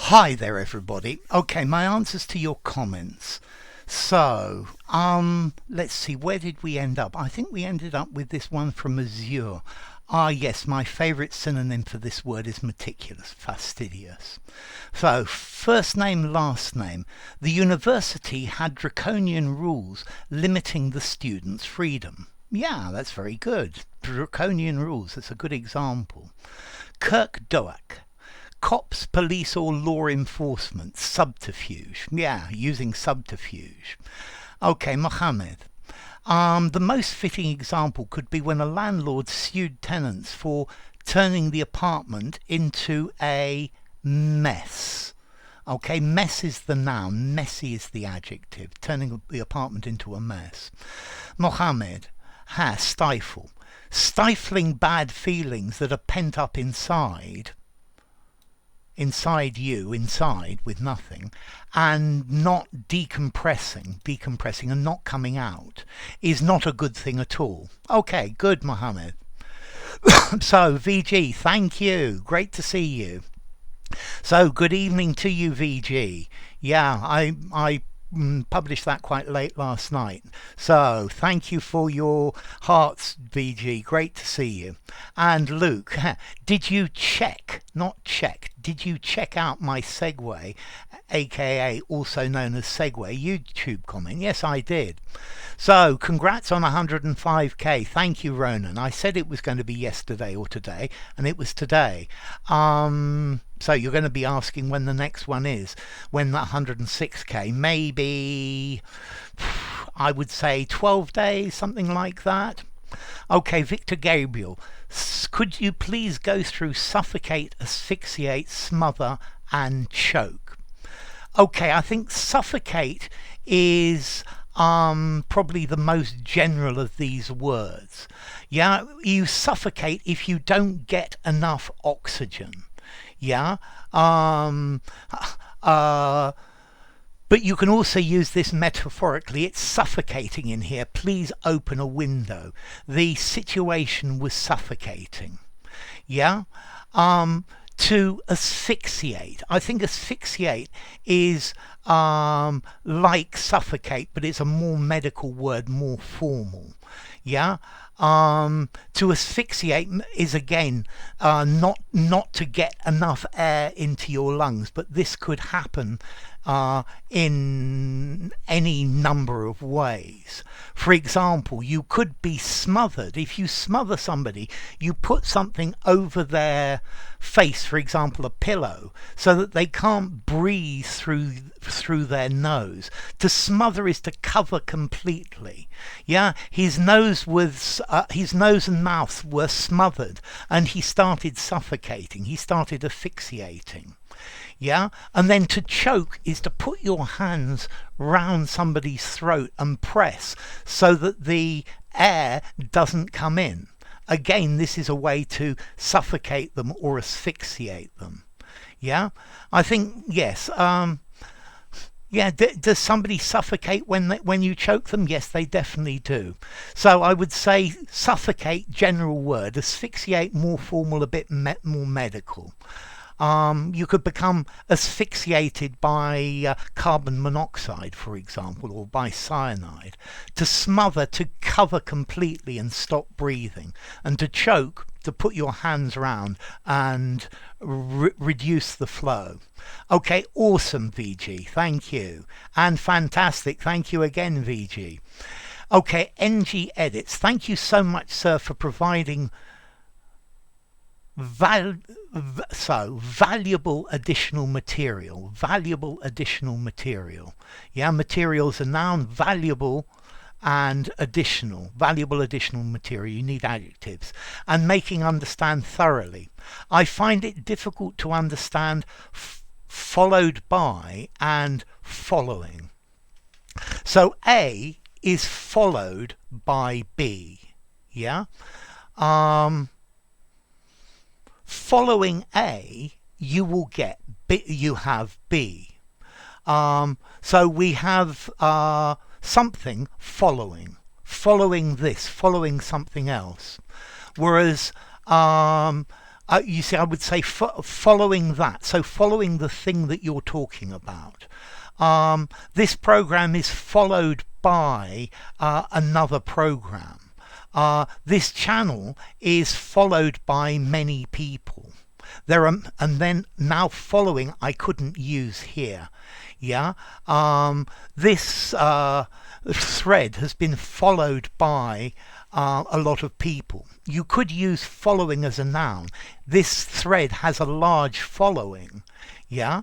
Hi there, everybody. Okay, my answers to your comments. So, let's see, where did we end up? I think we ended up with this one from Azure. Ah, yes, my favorite synonym for this word is meticulous, fastidious. So, first name, last name. The university had draconian rules limiting the students' freedom. Yeah, that's very good. Draconian rules, that's a good example. Kirk Doak. Cops, police, or law enforcement. Subterfuge. Yeah, using subterfuge. Okay, Mohammed. The most fitting example could be when a landlord sued tenants for turning the apartment into a mess. Okay, mess is the noun, messy is the adjective, turning the apartment into a mess. Mohammed has stifle. Stifling bad feelings that are pent up inside you, inside with nothing, and not decompressing and not coming out is not a good thing at all. Okay, good, Mohammed. So, VG, thank you. Great to see you. So, good evening to you, VG. Yeah, I published that quite late last night. So thank you for your hearts, VG. Great to see you. And Luke, did you check, not check, did you check out my segue, aka also known as segue YouTube comment? Yes, I did. So congrats on 105k. Thank you, Ronan. I said it was going to be yesterday or today, and it was today. So you're going to be asking when the next one is, when that 106k, maybe, I would say 12 days, something like that. Okay, Victor Gabriel, could you please go through suffocate, asphyxiate, smother, and choke? Okay, I think suffocate is probably the most general of these words. Yeah, you suffocate if you don't get enough oxygen. Yeah, but you can also use this metaphorically. It's suffocating in here. Please open a window. The situation was suffocating. Yeah. To asphyxiate. I think asphyxiate is like suffocate, but it's a more medical word, more formal. Yeah. To asphyxiate is again not to get enough air into your lungs, but this could happen in any number of ways. For example, you could be smothered. If you smother somebody, you put something over their face, for example a pillow, so that they can't breathe through their nose. To smother is to cover completely. Yeah, his nose and mouth were smothered, and he started suffocating, he started asphyxiating. Yeah, and then to choke is to put your hands round somebody's throat and press so that the air doesn't come in. Again, this is a way to suffocate them or asphyxiate them. Yeah, I think, yes. Yeah, does somebody suffocate when you choke them? Yes, they definitely do. So I would say suffocate, general word. Asphyxiate, more formal, a bit more medical. You could become asphyxiated by carbon monoxide, for example, or by cyanide. To smother, to cover completely and stop breathing. And to choke, to put your hands around and reduce the flow. Okay, awesome, VG. Thank you. And fantastic. Thank you again, VG. Okay, NG Edits. Thank you so much, sir, for providing valuable additional material. Yeah, material's a noun, valuable and additional. Valuable additional material. You need adjectives. And making understand thoroughly. I find it difficult to understand followed by and following. So A is followed by B. Yeah. Following A, you will get B, you have B. So we have something following this, following something else. Whereas You see, I would say following that. So following the thing that you're talking about. This program is followed by another program. This channel is followed by many people. And then now following I couldn't use here. Yeah. This thread has been followed by a lot of people. You could use following as a noun. This thread has a large following. Yeah.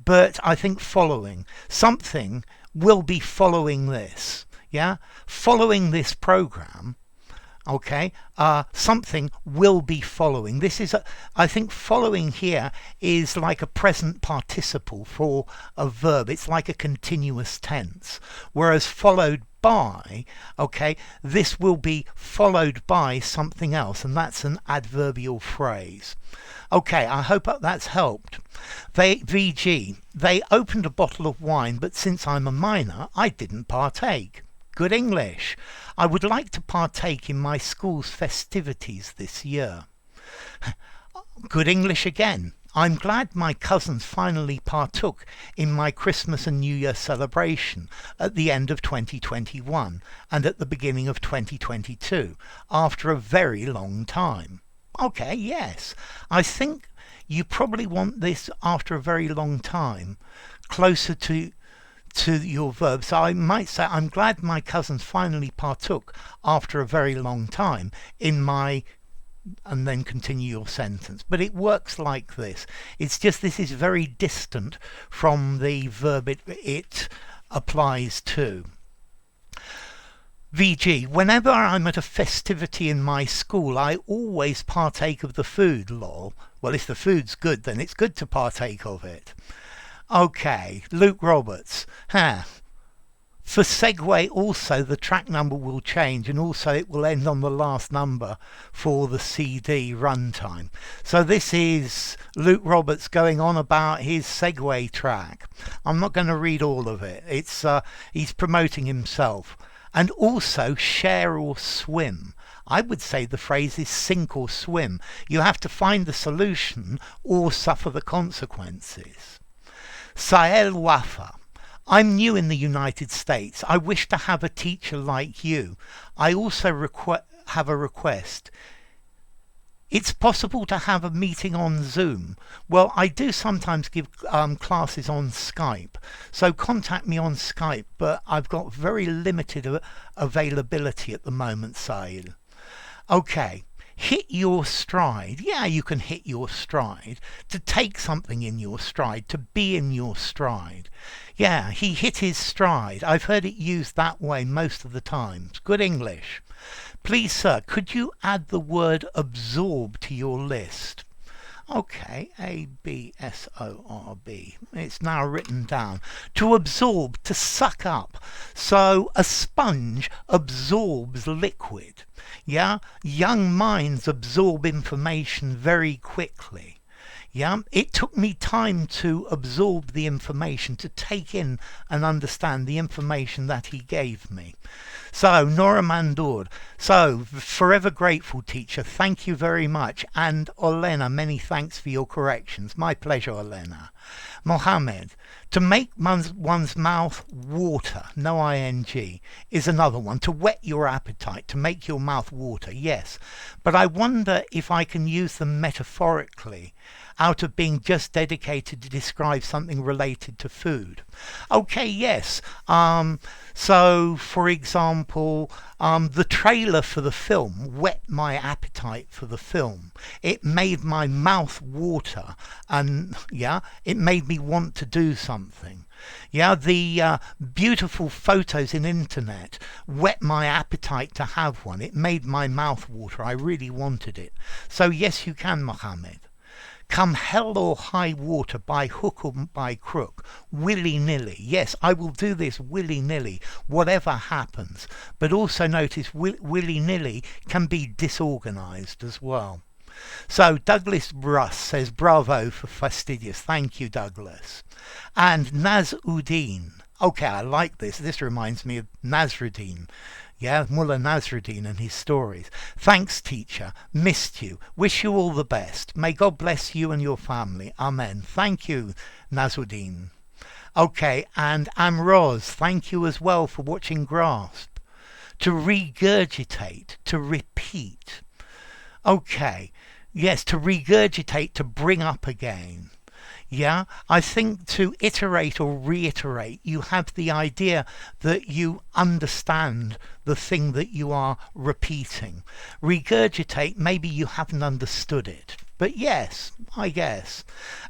But I think following. Something will be following this. Yeah. Following this program. Okay, something will be following. This is, I think following here is like a present participle for a verb. It's like a continuous tense. Whereas followed by, okay, this will be followed by something else, and that's an adverbial phrase. Okay, I hope that's helped. VG, they opened a bottle of wine, but since I'm a minor, I didn't partake. Good English. I would like to partake in my school's festivities this year. Good English again. I'm glad my cousins finally partook in my Christmas and New Year celebration at the end of 2021 and at the beginning of 2022 after a very long time. Okay, yes. I think you probably want this after a very long time, closer to your verb. So I might say, I'm glad my cousins finally partook after a very long time in my, and then continue your sentence. But it works like this. It's just this is very distant from the verb it applies to. VG, whenever I'm at a festivity in my school, I always partake of the food, lol. Well, if the food's good, then it's good to partake of it. Okay, Luke Roberts. For segue also the track number will change, and also it will end on the last number for the CD runtime. So this is Luke Roberts going on about his segue track. I'm not going to read all of it. It's he's promoting himself. And also share or swim. I would say the phrase is sink or swim. You have to find the solution or suffer the consequences. Sael Wafa. I'm new in the United States. I wish to have a teacher like you. I also have a request. It's possible to have a meeting on Zoom. Well, I do sometimes give classes on Skype. So contact me on Skype, but I've got very limited availability at the moment, Sael. Okay. Hit your stride. Yeah, you can hit your stride. To take something in your stride. To be in your stride. Yeah, he hit his stride. I've heard it used that way most of the times. Good English. Please, sir, could you add the word absorb to your list? Okay, A-B-S-O-R-B. It's now written down. To absorb, to suck up. So a sponge absorbs liquid. Yeah, young minds absorb information very quickly. Yeah, it took me time to absorb the information, to take in and understand the information that he gave me. So, Nora Mandour. So, forever grateful, teacher. Thank you very much. And Olena, many thanks for your corrections. My pleasure, Olena. Mohammed. To make one's mouth water, no ing, is another one. To whet your appetite, to make your mouth water, yes. But I wonder if I can use them metaphorically, out of being just dedicated to describe something related to food. Okay, yes. So, for example, the trailer for the film whet my appetite for the film. It made my mouth water, and yeah, it made me want to do something. Yeah, the beautiful photos in internet whet my appetite to have one. It made my mouth water. I really wanted it. So yes, you can, Mohammed. Come hell or high water, by hook or by crook, willy-nilly. Yes, I will do this willy-nilly, whatever happens. But also notice willy-nilly can be disorganized as well. So Douglas Bruss says bravo for fastidious. Thank you, Douglas. And Nazuddin. Okay, I like this. This reminds me of Nasruddin. Yeah, Mullah Nasruddin and his stories. Thanks, teacher. Missed you. Wish you all the best. May God bless you and your family. Amen. Thank you, Nasruddin. Okay, and Amroz, thank you as well for watching Grasp. To regurgitate, to repeat. Okay, yes, to regurgitate, to bring up again. Yeah, I think to iterate or reiterate, you have the idea that you understand the thing that you are repeating. Regurgitate, maybe you haven't understood it. But yes, I guess.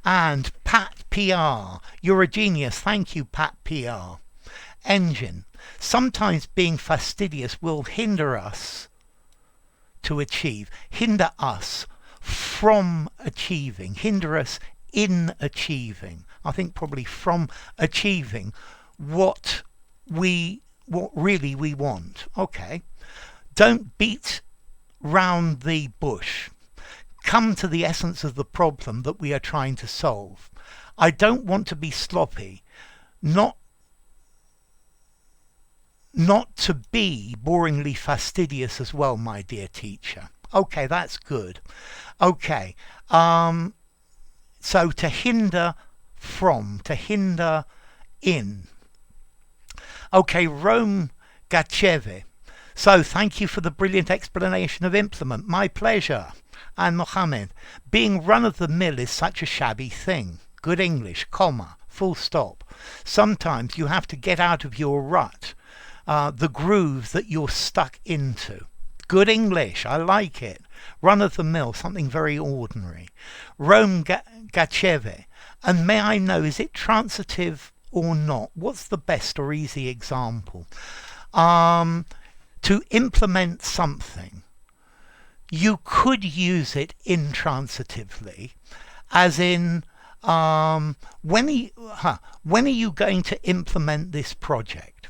And Pat PR, you're a genius. Thank you, Pat PR. Engine, sometimes being fastidious will hinder us to achieve, hinder us from achieving, hinder us in achieving. I think probably from achieving what really we want. Okay. Don't beat round the bush. Come to the essence of the problem that we are trying to solve. I don't want to be sloppy, not to be boringly fastidious as well, my dear teacher. Okay, that's good. Okay, so to hinder from, to hinder in. Okay, Rome Gacheve. So thank you for the brilliant explanation of implement. My pleasure. And Mohammed, being run-of-the-mill is such a shabby thing. Good English, comma, full stop. Sometimes you have to get out of your rut, the groove that you're stuck into. Good English, I like it. Run-of-the-mill, something very ordinary. Rome Gacheve. And may I know, is it transitive or not? What's the best or easy example? To implement something, you could use it intransitively, as in, when are you going to implement this project?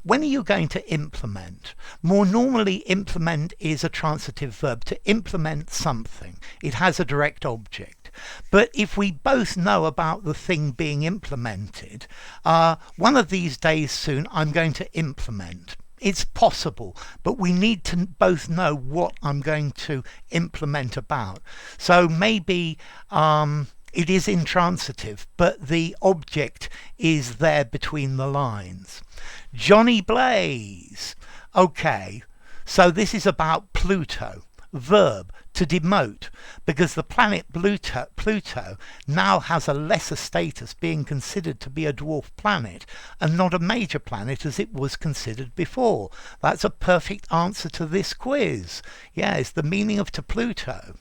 When are you going to implement? More normally, implement is a transitive verb, to implement something. It has a direct object. But if we both know about the thing being implemented, one of these days soon I'm going to implement. It's possible, but we need to both know what I'm going to implement about. So maybe it is intransitive, but the object is there between the lines. Johnny Blaze. Okay, so this is about Pluto. Verb, to demote, because the planet Pluto now has a lesser status, being considered to be a dwarf planet and not a major planet as it was considered before. That's a perfect answer to this quiz. Yes, the meaning of to Pluto.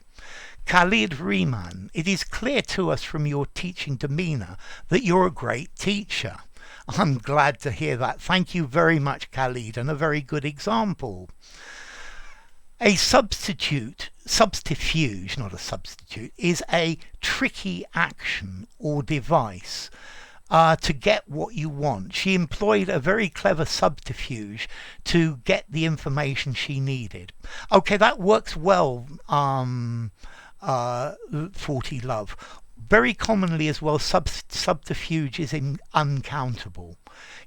Khalid Rehman, it is clear to us from your teaching demeanour that you're a great teacher. I'm glad to hear that. Thank you very much, Khalid, and a very good example. A substitute, not a substitute, is a tricky action or device to get what you want. She employed a very clever subterfuge to get the information she needed. Okay, that works well, 40 Love. Very commonly as well, subterfuge is uncountable.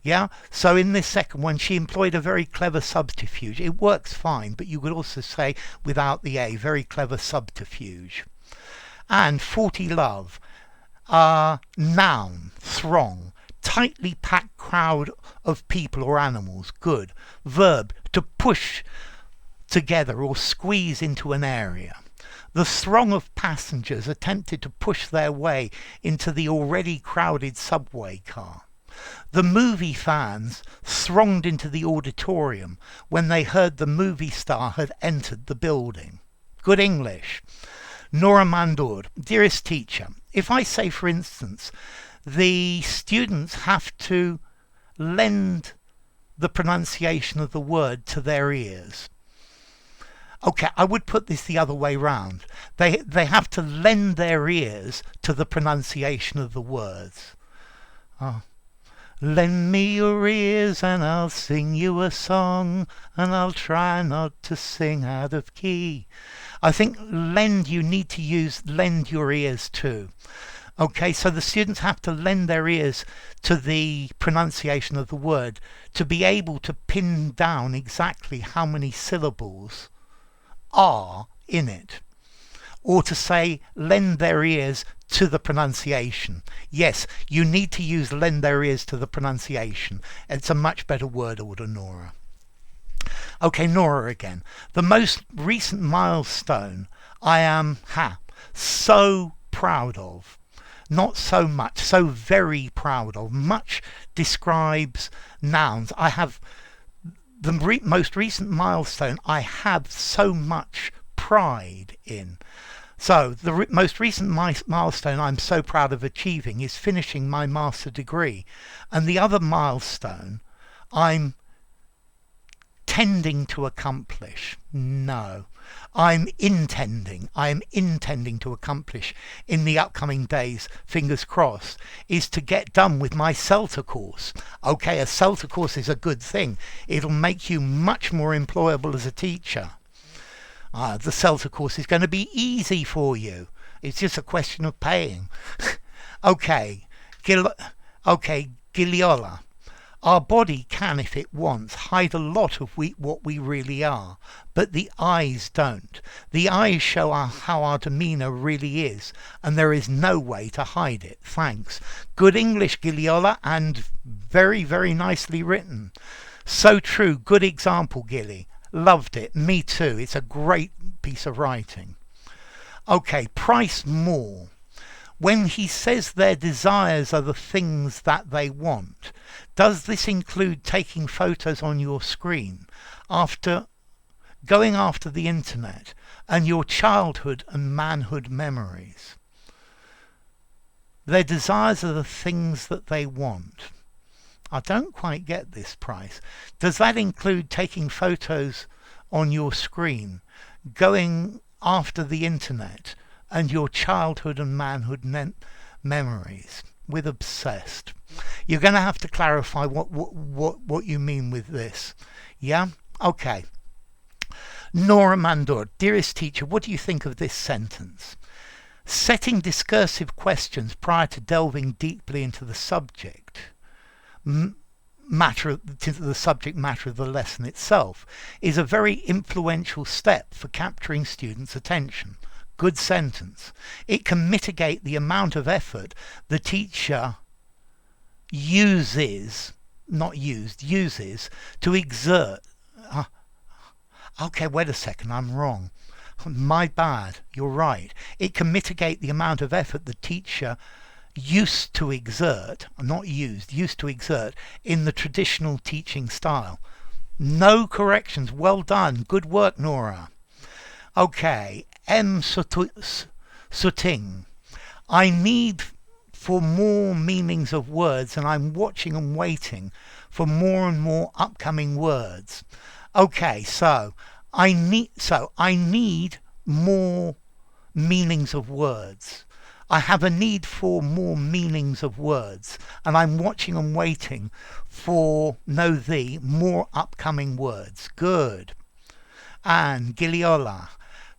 Yeah, so in this second one, she employed a very clever subterfuge. It works fine, but you could also say without the A, very clever subterfuge. And 40 Love, noun, throng, tightly packed crowd of people or animals. Good. Verb, to push together or squeeze into an area. The throng of passengers attempted to push their way into the already crowded subway car. The movie fans thronged into the auditorium when they heard the movie star had entered the building. Good English. Nora Mandour, dearest teacher, if I say, for instance, the students have to lend the pronunciation of the word to their ears. Okay, I would put this the other way round. They have to lend their ears to the pronunciation of the words. Lend me your ears and I'll sing you a song, and I'll try not to sing out of key. I think lend, you need to use lend your ears to. Okay, so the students have to lend their ears to the pronunciation of the word to be able to pin down exactly how many syllables are in it. Or to say, lend their ears to the pronunciation. Yes, you need to use lend their ears to the pronunciation. It's a much better word order, Nora. Okay, Nora again. The most recent milestone I am so proud of. Not so much, so very proud of. Much describes nouns. I have the most recent milestone I have so much pride in. So the most recent milestone I'm so proud of achieving is finishing my master degree. And the other milestone I'm tending to accomplish. No. I am intending to accomplish in the upcoming days, fingers crossed, is to get done with my CELTA course. Okay, a CELTA course is a good thing. It'll make you much more employable as a teacher. The CELTA course is going to be easy for you. It's just a question of paying. Okay, Giliola. Our body can, if it wants, hide a lot of what we really are, but the eyes don't. The eyes show how our demeanour really is, and there is no way to hide it. Thanks. Good English, Giliola, and very, very nicely written. So true. Good example, Gilly. Loved it. Me too. It's a great piece of writing. Okay, Price Moore. When he says their desires are the things that they want, does this include taking photos on your screen, going after the internet, and your childhood and manhood memories? Their desires are the things that they want. I don't quite get this, Price. Does that include taking photos on your screen, going after the internet, and your childhood and manhood memories? With obsessed. You're going to have to clarify what you mean with this. Yeah? Okay. Nora Mandor. Dearest teacher, what do you think of this sentence? Setting discursive questions prior to delving deeply into the subject matter of the lesson itself is a very influential step for capturing students' attention. Good sentence. It can mitigate the amount of effort the teacher uses to exert. Okay, wait a second, I'm wrong. My bad, you're right. It can mitigate the amount of effort the teacher used to exert in the traditional teaching style. No corrections. Well done. Good work, Nora. Okay, M. Suting. I need for more meanings of words, and I'm watching and waiting for more and more upcoming words. Okay, so I need more meanings of words. I have a need for more meanings of words, and I'm watching and waiting for more upcoming words. Good. And Giliola.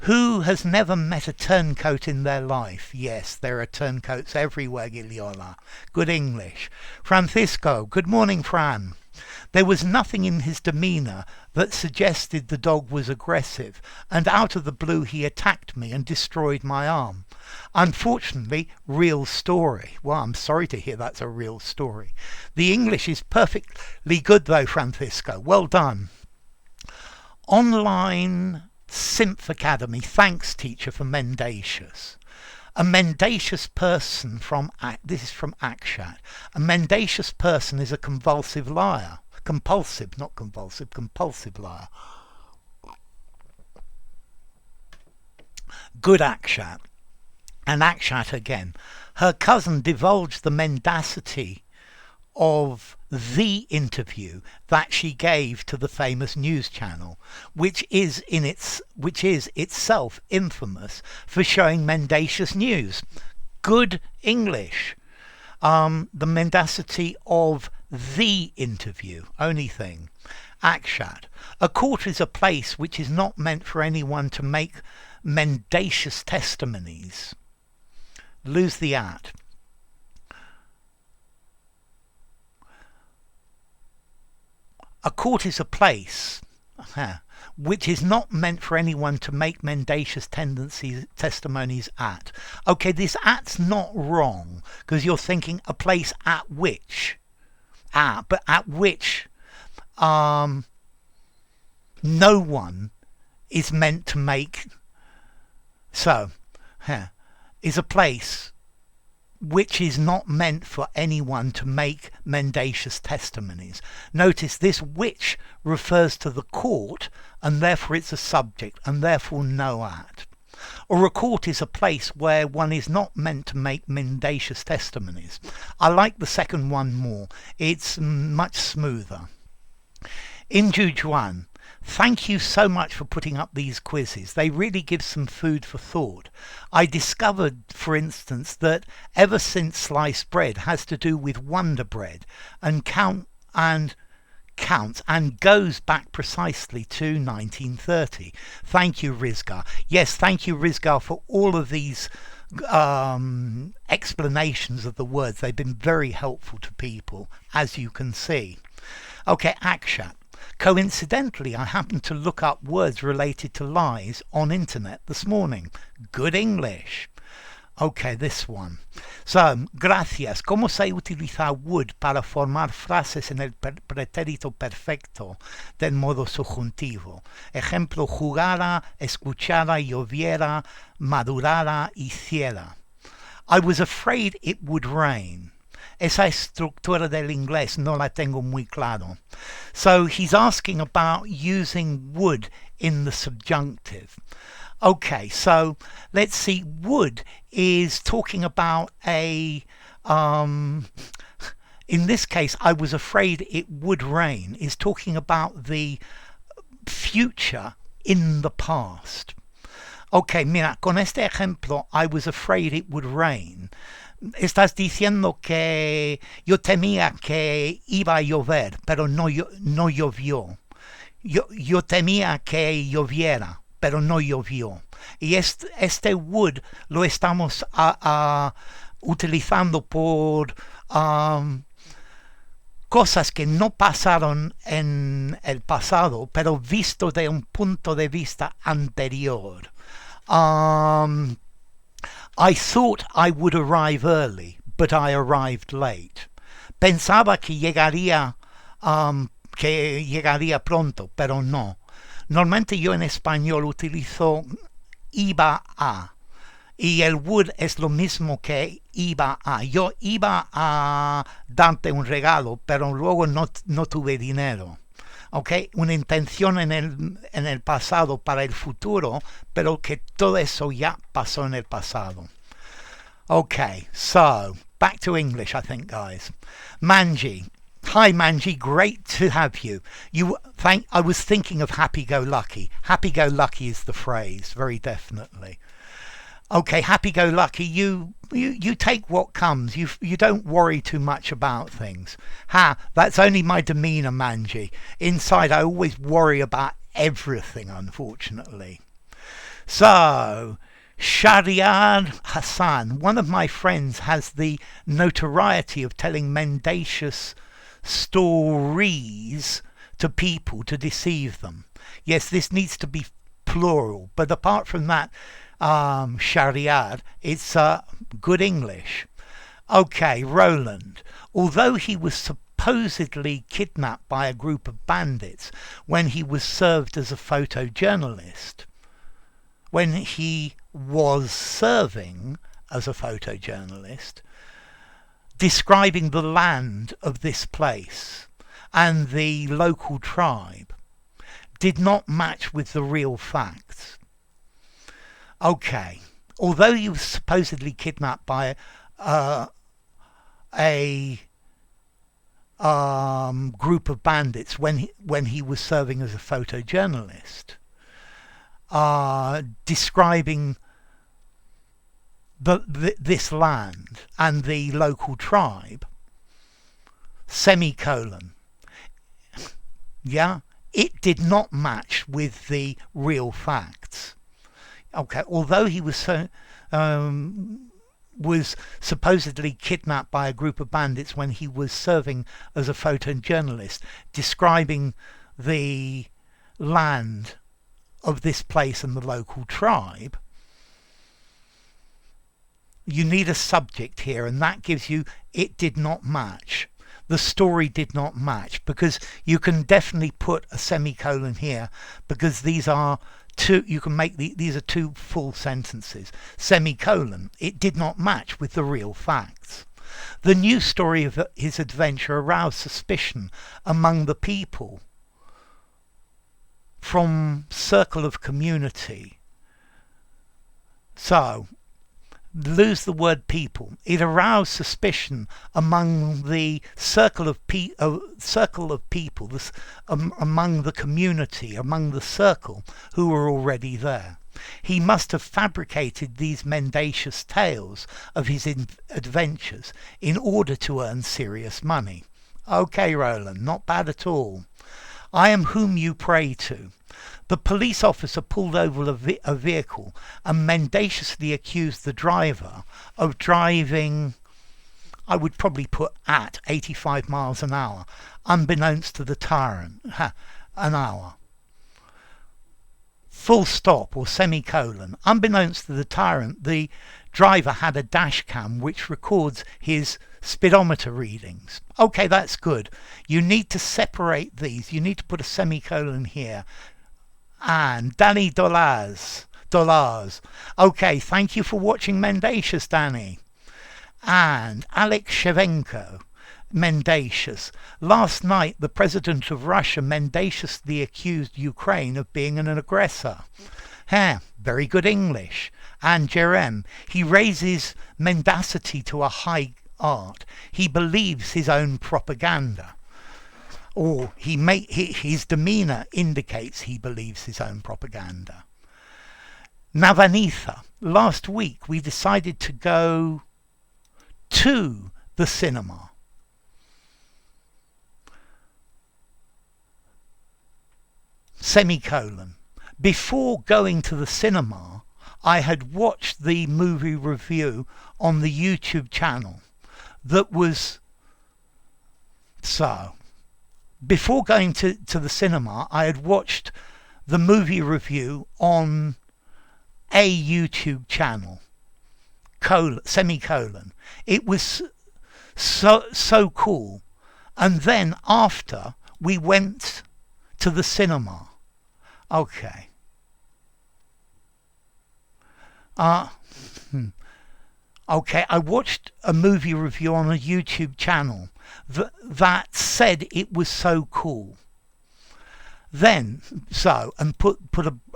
Who has never met a turncoat in their life? Yes, there are turncoats everywhere, Giliola. Good English. Francisco. Good morning, Fran. There was nothing in his demeanour that suggested the dog was aggressive, and out of the blue he attacked me and destroyed my arm. Unfortunately, real story. Well, I'm sorry to hear that's a real story. The English is perfectly good though, Francisco. Well done. Online Symph Academy. Thanks, teacher, for mendacious. A mendacious person this is from Akshat. A mendacious person is a compulsive liar. Compulsive, not convulsive, compulsive liar. Good Akshat. And Akshat again. Her cousin divulged the mendacity of the interview that she gave to the famous news channel, which is itself infamous for showing mendacious news. Good English. The mendacity of the interview, only thing. Akshat. A court is a place which is not meant for anyone to make mendacious testimonies. Lose the at. A court is a place which is not meant for anyone to make mendacious testimonies at. Okay, this at's not wrong, because you're thinking a place at which. But at which no one is meant to make. So, is a place which is not meant for anyone to make mendacious testimonies. Notice this which refers to the court, and therefore it's a subject, and therefore no at. Or a court is a place where one is not meant to make mendacious testimonies. I like the second one more. It's much smoother. In Jujuan, thank you so much for putting up these quizzes. They really give some food for thought. I discovered, for instance, that ever since sliced bread has to do with Wonder Bread and counts and goes back precisely to 1930. Thank you, Rizgar. Yes, thank you, Rizgar, for all of these explanations of the words. They've been very helpful to people, as you can see. Okay, Akshat. Coincidentally, I happened to look up words related to lies on internet this morning. Good English. Okay, this one. So, gracias. ¿Cómo se utiliza would para formar frases en el pretérito perfecto del modo subjuntivo? Ejemplo, jugara, escuchara, lloviera, madurara, hiciera. I was afraid it would rain. Esa estructura del inglés no la tengo muy claro. So he's asking about using would in the subjunctive. Okay, so let's see. Would is talking about a, in this case, I was afraid it would rain, is talking about the future in the past. Okay, mira, con este ejemplo, I was afraid it would rain. Estás diciendo que yo temía que iba a llover, pero no llovió. Yo temía que lloviera, pero no llovió. Y este would lo estamos utilizando por cosas que no pasaron en el pasado, pero visto de un punto de vista anterior. I thought I would arrive early, but I arrived late. Pensaba que llegaría pronto, pero no. Normalmente yo en español utilizo iba a, y el would es lo mismo que iba a. Yo iba a darte un regalo, pero luego no tuve dinero. Okay, una intención en el pasado para el futuro, pero que todo eso ya pasó en el pasado. Okay, so back to English, I think, guys. Manji. Hi, Manji. Great to have you. I was thinking of happy-go-lucky. Happy-go-lucky is the phrase, very definitely. Okay, happy-go-lucky. You take what comes. You don't worry too much about things. That's only my demeanour, Manji. Inside, I always worry about everything, unfortunately. So, Shariar Hassan, one of my friends, has the notoriety of telling mendacious stories to people to deceive them. Yes, this needs to be plural, but apart from that, Shariar, it's good English. Okay, Roland. Although he was supposedly kidnapped by a group of bandits when he was served as a photojournalist, when he was serving as a photojournalist, describing the land of this place and the local tribe, did not match with the real facts. Okay, although he was supposedly kidnapped by a group of bandits when he was serving as a photojournalist, describing this land and the local tribe, semicolon. Yeah, it did not match with the real facts. Okay, although he was was supposedly kidnapped by a group of bandits when he was serving as a photojournalist, describing the land of this place and the local tribe. You need a subject here, and that gives you it did not match. The story did not match, because you can definitely put a semicolon here, because these are two, you can make these are two full sentences. Semicolon, it did not match with the real facts. The news story of his adventure aroused suspicion among the people from circle of community. So lose the word people. It aroused suspicion among the circle of people, among the community, among the circle who were already there. He must have fabricated these mendacious tales of his adventures in order to earn serious money. Okay, Roland, not bad at all. I am whom you pray to. The police officer pulled over a vehicle and mendaciously accused the driver of driving, I would probably put at 85 miles an hour, unbeknownst to the tyrant. An hour. Full stop or semicolon. Unbeknownst to the tyrant, the driver had a dash cam which records his speedometer readings. Okay, that's good. You need to separate these. You need to put a semicolon here. And Danny Dollars. Okay, thank you for watching Mendacious, Danny. And Alex Shevenko. Mendacious. Last night, the president of Russia mendaciously accused Ukraine of being an aggressor. Very good English. And Jerem. He raises mendacity to a high art. He believes his own propaganda. Or his demeanour indicates he believes his own propaganda. Navanitha. Last week we decided to go to the cinema. Semicolon. Before going to the cinema, I had watched the movie review on the YouTube channel that was so. Before going to the cinema, I had watched the movie review on a YouTube channel. Semicolon. It was so cool. And then after we went to the cinema. Okay. Okay, I watched a movie review on a YouTube channel that said it was so cool. Then, and put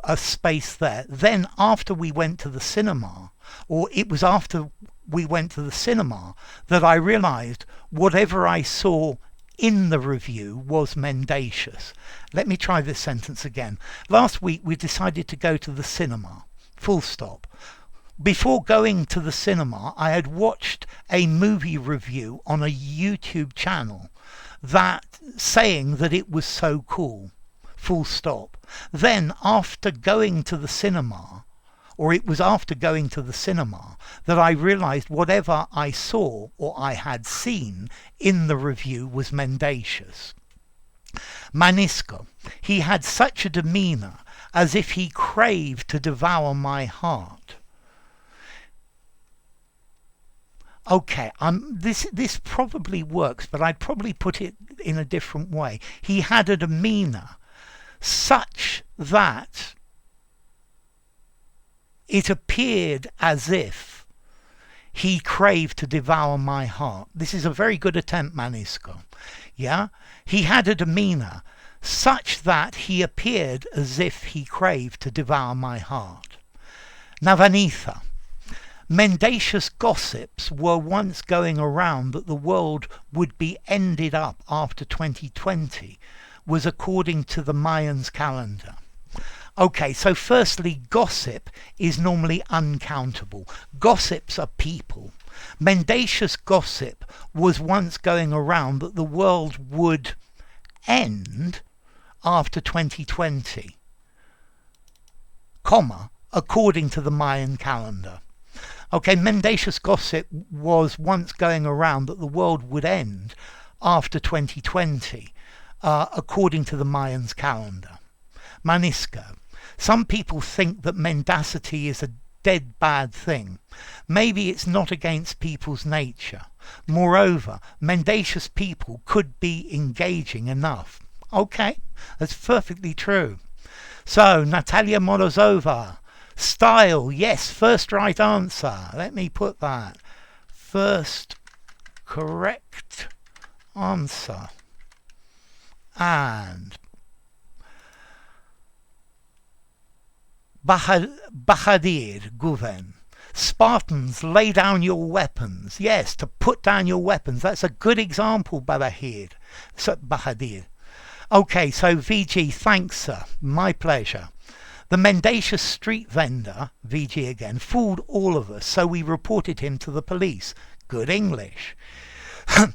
a space there. Then after we went to the cinema, or it was after we went to the cinema, that I realised whatever I saw in the review was mendacious. Let me try this sentence again. Last week we decided to go to the cinema. Full stop. Before going to the cinema, I had watched a movie review on a YouTube channel saying that it was so cool. Full stop. Then after going to the cinema, or it was after going to the cinema, that I realised whatever I saw or I had seen in the review was mendacious. Manisko. He had such a demeanour as if he craved to devour my heart. Okay, this probably works, but I'd probably put it in a different way. He had a demeanour such that it appeared as if he craved to devour my heart. This is a very good attempt, Manisko. Yeah? He had a demeanour such that he appeared as if he craved to devour my heart. Navanitha. Mendacious gossips were once going around that the world would be ended up after 2020, was according to the Mayans' calendar. Okay, so firstly, gossip is normally uncountable. Gossips are people. Mendacious gossip was once going around that the world would end after 2020, according to the Mayan calendar. Okay, mendacious gossip was once going around that the world would end after 2020, according to the Mayans calendar. Manisco. Some people think that mendacity is a dead bad thing. Maybe it's not against people's nature. Moreover, mendacious people could be engaging enough. Okay, that's perfectly true. So, Natalia Morozova. Style, yes, first right answer. Let me put that. First correct answer. And Bahadir Guven. Spartans, lay down your weapons. Yes, to put down your weapons. That's a good example, Bahadir. Okay, so VG, thanks, sir. My pleasure. The mendacious street vendor, VG again, fooled all of us, so we reported him to the police. Good English.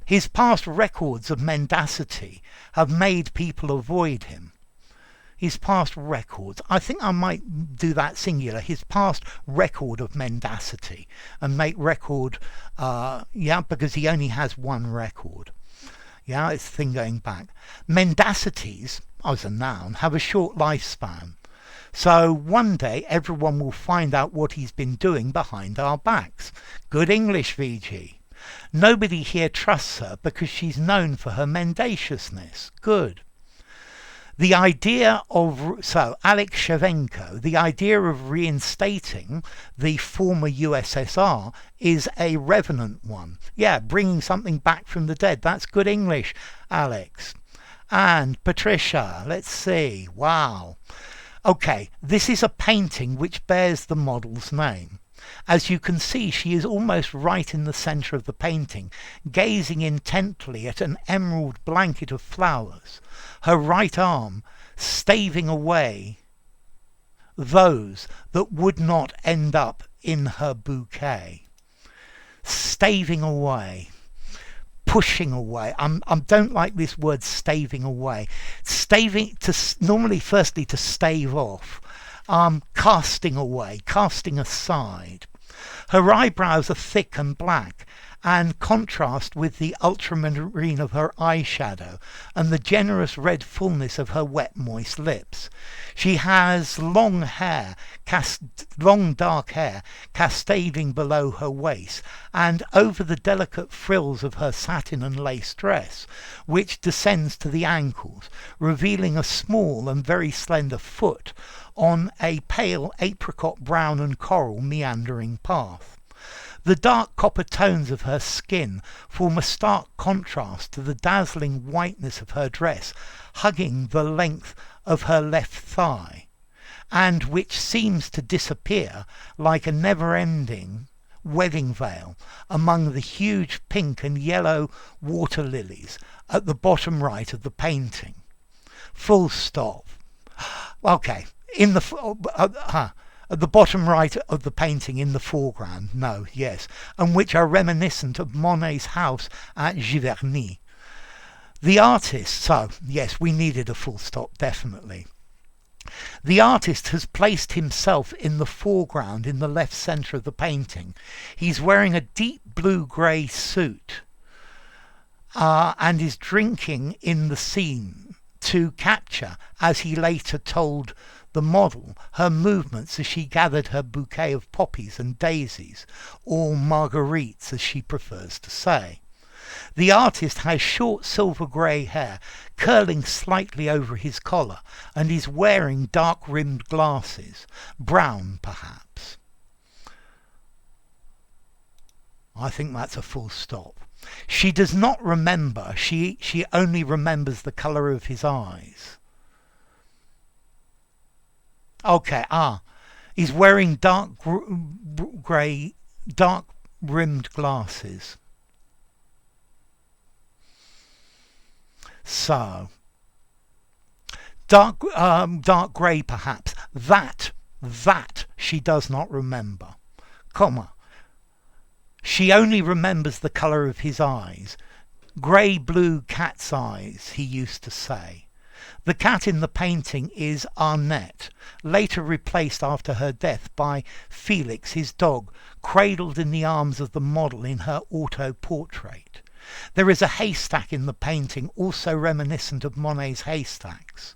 His past records of mendacity have made people avoid him. His past records. I think I might do that singular. His past record of mendacity. And make record, because he only has one record. Yeah, it's a thing going back. Mendacities, as a noun, have a short lifespan. So one day everyone will find out what he's been doing behind our backs. Good English, VG. Nobody here trusts her because she's known for her mendaciousness. Good. The idea of, so Alex Shevenko, the idea of reinstating the former USSR is a revenant one. Yeah, bringing something back from the dead. That's good English, Alex. And Patricia, let's see. Wow. Okay, this is a painting which bears the model's name. As you can see, she is almost right in the centre of the painting, gazing intently at an emerald blanket of flowers, her right arm staving away those that would not end up in her bouquet. Staving away. Pushing away. I don't like this word staving away. Staving, normally firstly to stave off. Casting away, casting aside. Her eyebrows are thick and black and contrast with the ultramarine of her eyeshadow and the generous red fullness of her wet moist lips. She has long dark hair cascading below her waist and over the delicate frills of her satin and lace dress, which descends to the ankles, revealing a small and very slender foot on a pale apricot brown and coral meandering path. The dark copper tones of her skin form a stark contrast to the dazzling whiteness of her dress, hugging the length of her left thigh, and which seems to disappear like a never-ending wedding veil among the huge pink and yellow water lilies at the bottom right of the painting. Full stop. Okay. At the bottom right of the painting in the foreground, and which are reminiscent of Monet's house at Giverny. The artist, so yes, we needed a full stop, definitely. The artist has placed himself in the foreground in the left centre of the painting. He's wearing a deep blue-grey suit and is drinking in the scene to capture, as he later told the model, her movements as she gathered her bouquet of poppies and daisies, or marguerites as she prefers to say. The artist has short silver grey hair curling slightly over his collar and is wearing dark-rimmed glasses, brown perhaps. I think that's a full stop. She does not remember, she only remembers the colour of his eyes. Okay, he's wearing dark grey, dark-rimmed glasses. So, dark grey perhaps. That she does not remember. Comma. She only remembers the colour of his eyes. Grey-blue cat's eyes, he used to say. The cat in the painting is Arnette, later replaced after her death by Felix, his dog, cradled in the arms of the model in her auto-portrait. There is a haystack in the painting, also reminiscent of Monet's haystacks.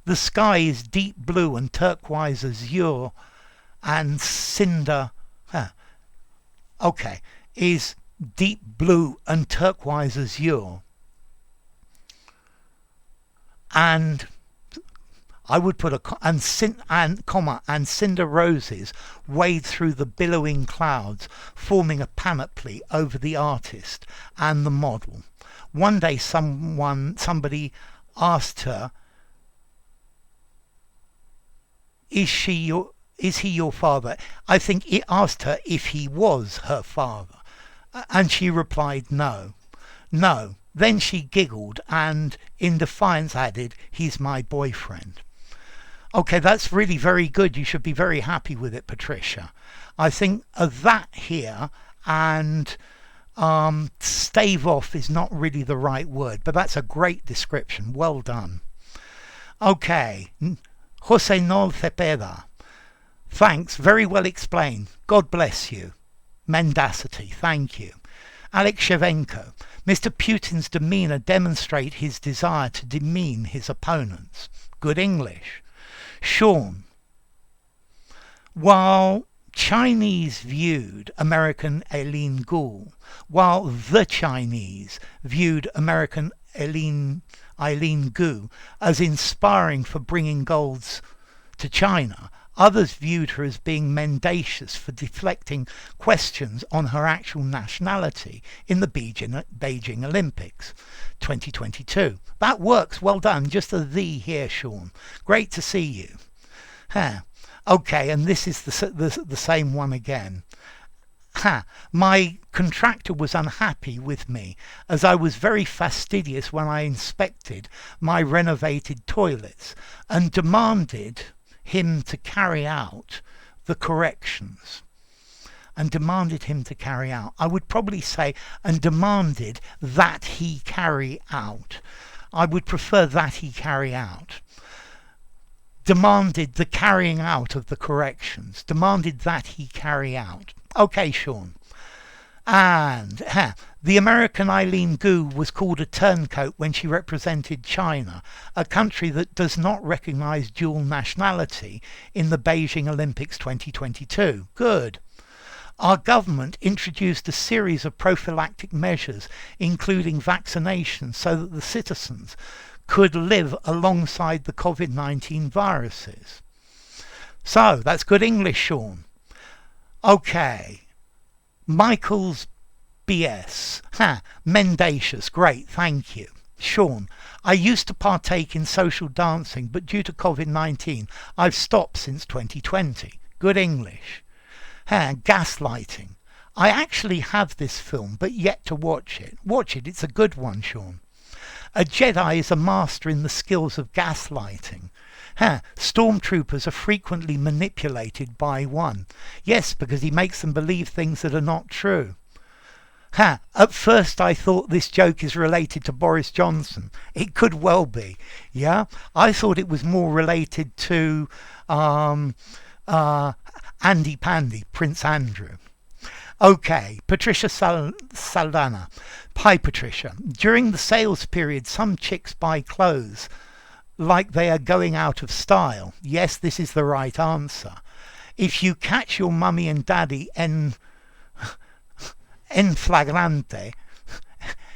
The sky is deep blue and turquoise azure and cinder... is deep blue and turquoise azure. And I would put and cinder roses wade through the billowing clouds, forming a panoply over the artist and the model. One day somebody asked her, is he your father? I think it asked her if he was her father. And she replied, no. Then she giggled and in defiance added, he's my boyfriend. Okay, that's really very good. You should be very happy with it, Patricia. I think of that here, and stave off is not really the right word, but that's a great description. Well done. Okay, Jose Nol Cepeda. Thanks, very well explained. God bless you. Mendacity, thank you. Alex Shevenko. Mr. Putin's demeanour demonstrates his desire to demean his opponents. Good English. Sean. While Chinese viewed American Eileen Gu, while the Chinese viewed American Eileen Gu as inspiring for bringing golds to China, others viewed her as being mendacious for deflecting questions on her actual nationality in the Beijing Olympics 2022. That works, well done. Just a "the" here, Sean. Great to see you. Okay, and this is the same one again. My contractor was unhappy with me as I was very fastidious when I inspected my renovated toilets and demanded him to carry out the corrections. I would probably say, and demanded that he carry out. I would prefer that he carry out. Demanded the carrying out of the corrections. Demanded that he carry out. Okay, Sean. And the American Eileen Gu was called a turncoat when she represented China, a country that does not recognise dual nationality in the Beijing Olympics 2022. Good. Our government introduced a series of prophylactic measures, including vaccinations, so that the citizens could live alongside the COVID-19 viruses. So, that's good English, Sean. Okay. Michael's BS. Mendacious. Great, thank you. Sean, I used to partake in social dancing, but due to COVID-19, I've stopped since 2020. Good English. Gaslighting. I actually have this film, but yet to watch it. Watch it, it's a good one, Sean. A Jedi is a master in the skills of gaslighting. Stormtroopers are frequently manipulated by one. Yes, because he makes them believe things that are not true. At first I thought this joke is related to Boris Johnson. It could well be. Yeah, I thought it was more related to Andy Pandy, Prince Andrew. Okay, Patricia Saldana. Hi, Patricia. During the sales period, some chicks buy clothes like they are going out of style. Yes, this is the right answer. If you catch your mummy and daddy en flagrante,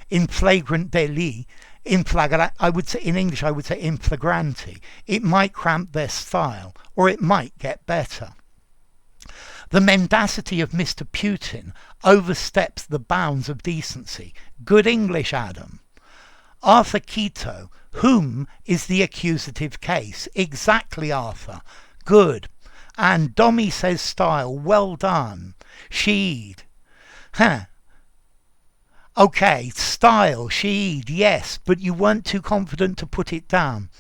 in flagrant deli, I would say in English, I would say in flagranti, it might cramp their style, or it might get better. The mendacity of Mr. Putin oversteps the bounds of decency. Good English, Adam. Arthur Quito, whom is the accusative case? Exactly, Arthur. Good. And Dommy says style. Well done. Sheed. Okay, style, sheed, yes, but you weren't too confident to put it down.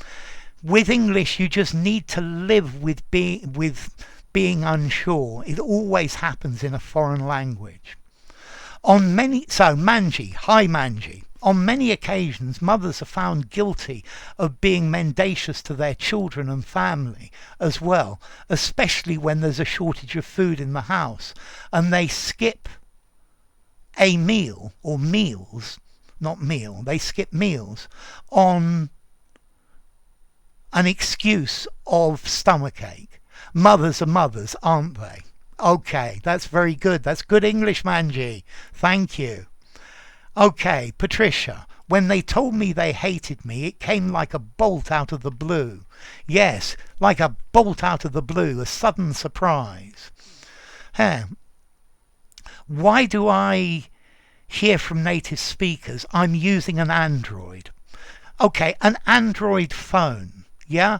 With English, you just need to live with being unsure. It always happens in a foreign language. So Manji, hi Manji. On many occasions, mothers are found guilty of being mendacious to their children and family as well, especially when there's a shortage of food in the house and they skip a meal or meals, not meal, they skip meals on an excuse of stomachache. Mothers are mothers, aren't they? Okay, that's very good. That's good English, Manji. Thank you. Okay, Patricia. When they told me they hated me, it came like a bolt out of the blue. Yes, like a bolt out of the blue, a sudden surprise. Why do I hear from native speakers I'm using an Android? Okay, an Android phone, yeah?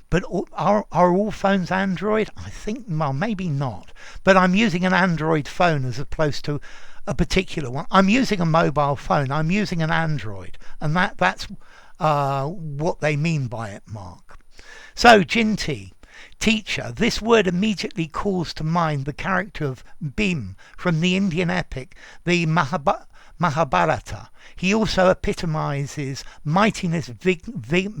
But are all phones Android? I think, well, maybe not. But I'm using an Android phone as opposed to a particular one. I'm using a mobile phone. I'm using an Android. And that's what they mean by it, Mark. So, Jinti, teacher, this word immediately calls to mind the character of Bhim from the Indian epic, the Mahabharata. He also epitomizes mightiness, vigor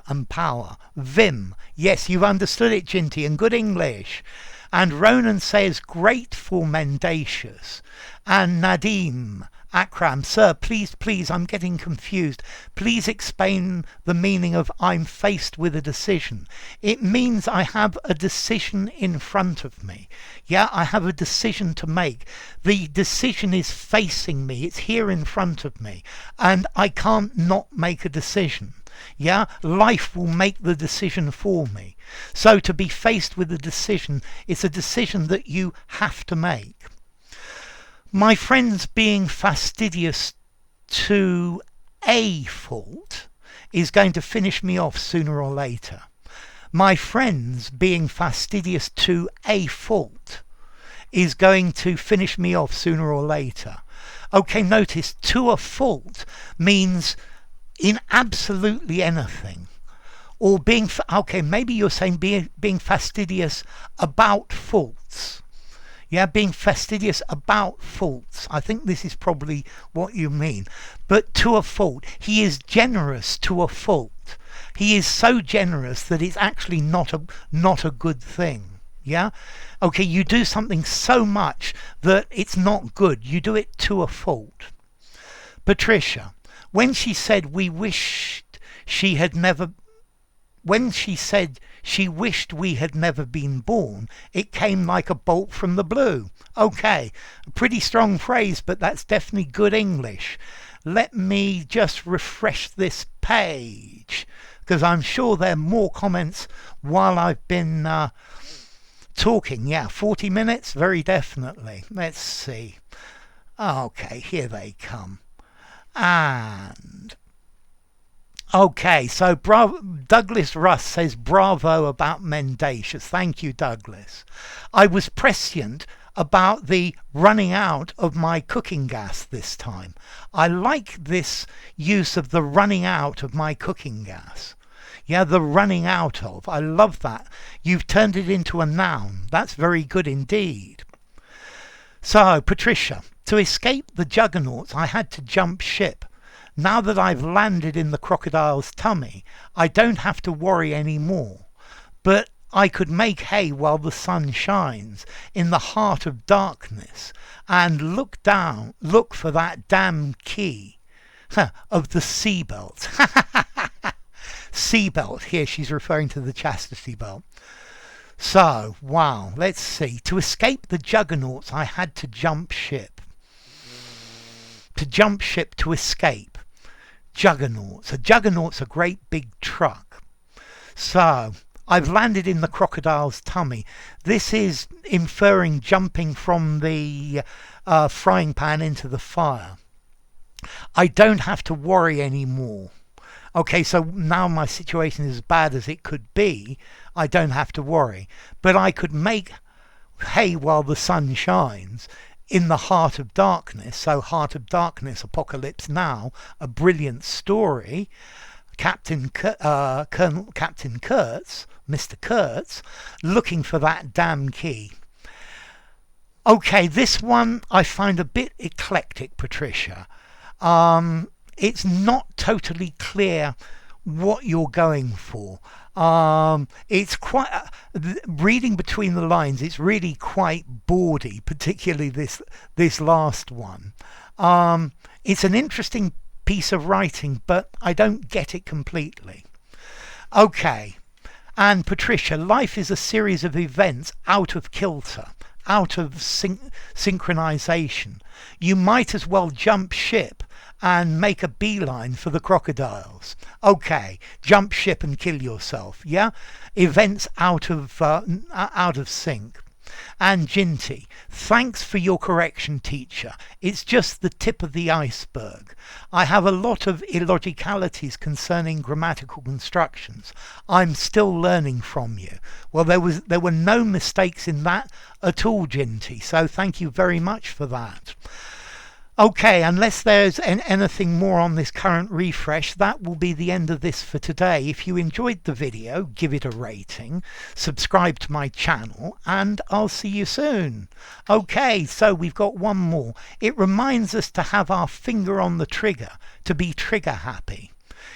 and power. Vim. Yes, you've understood it, Jinti, and good English. And Ronan says grateful, mendacious. And Nadim Akram, sir, please, I'm getting confused. Please explain the meaning of I'm faced with a decision. It means I have a decision in front of me. Yeah, I have a decision to make. The decision is facing me. It's here in front of me. And I can't not make a decision. Yeah, life will make the decision for me. So to be faced with a decision, it's a decision that you have to make. My friends being fastidious to a fault is going to finish me off sooner or later. My friends being fastidious to a fault is going to finish me off sooner or later. Okay, notice to a fault means in absolutely anything. Or being, okay, maybe you're saying being fastidious about faults. Yeah, being fastidious about faults. I think this is probably what you mean. But to a fault. He is generous to a fault. He is so generous that it's actually not a good thing. Yeah? Okay, you do something so much that it's not good. You do it to a fault. Patricia, when she said we wished she had never... When she said she wished we had never been born, it came like a bolt from the blue. Okay, a pretty strong phrase, but that's definitely good English. Let me just refresh this page, because I'm sure there are more comments while I've been talking. Yeah, 40 minutes? Very definitely. Let's see. Okay, here they come. And... okay, so Douglas Russ says bravo about mendacious. Thank you, Douglas. I was prescient about the running out of my cooking gas this time. I like this use of the running out of my cooking gas. Yeah, the running out of. I love that. You've turned it into a noun. That's very good indeed. So, Patricia, to escape the juggernauts, I had to jump ship. Now that I've landed in the crocodile's tummy, I don't have to worry anymore. But I could make hay while the sun shines in the heart of darkness and look for that damn key of the seabelt. Seabelt, here she's referring to the chastity belt. So, wow, let's see. To escape the juggernauts, I had to jump ship. To jump ship to escape. Juggernauts. A juggernaut's a great big truck. So, I've landed in the crocodile's tummy. This is inferring jumping from the frying pan into the fire. I don't have to worry anymore. Okay, so now my situation is as bad as it could be. I don't have to worry. But I could make hay while the sun shines in the heart of darkness. So Heart of Darkness, Apocalypse Now, a brilliant story. Captain Kurtz, Mr. Kurtz, looking for that damn key. Okay, this one I find a bit eclectic, Patricia. It's not totally clear what you're going for. It's quite reading between the lines. It's really quite bawdy, particularly this last one. It's an interesting piece of writing, but I don't get it completely. Okay, and Patricia, life is a series of events out of kilter, out of synchronization. You might as well jump ship and make a beeline for the crocodiles. Okay, jump ship and kill yourself. Yeah, events out of sync. And Ginty, thanks for your correction, teacher. It's just the tip of the iceberg. I have a lot of illogicalities concerning grammatical constructions. I'm still learning from you. Well, there were no mistakes in that at all, Ginty, so thank you very much for that. Okay, unless there's anything more on this current refresh, that will be the end of this for today. If you enjoyed the video, give it a rating, subscribe to my channel, and I'll see you soon. Okay, so we've got one more. It reminds us to have our finger on the trigger, to be trigger happy.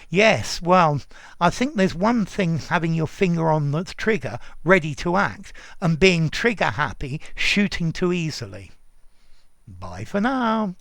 Yes, well, I think there's one thing having your finger on the trigger, ready to act, and being trigger happy, shooting too easily. Bye for now.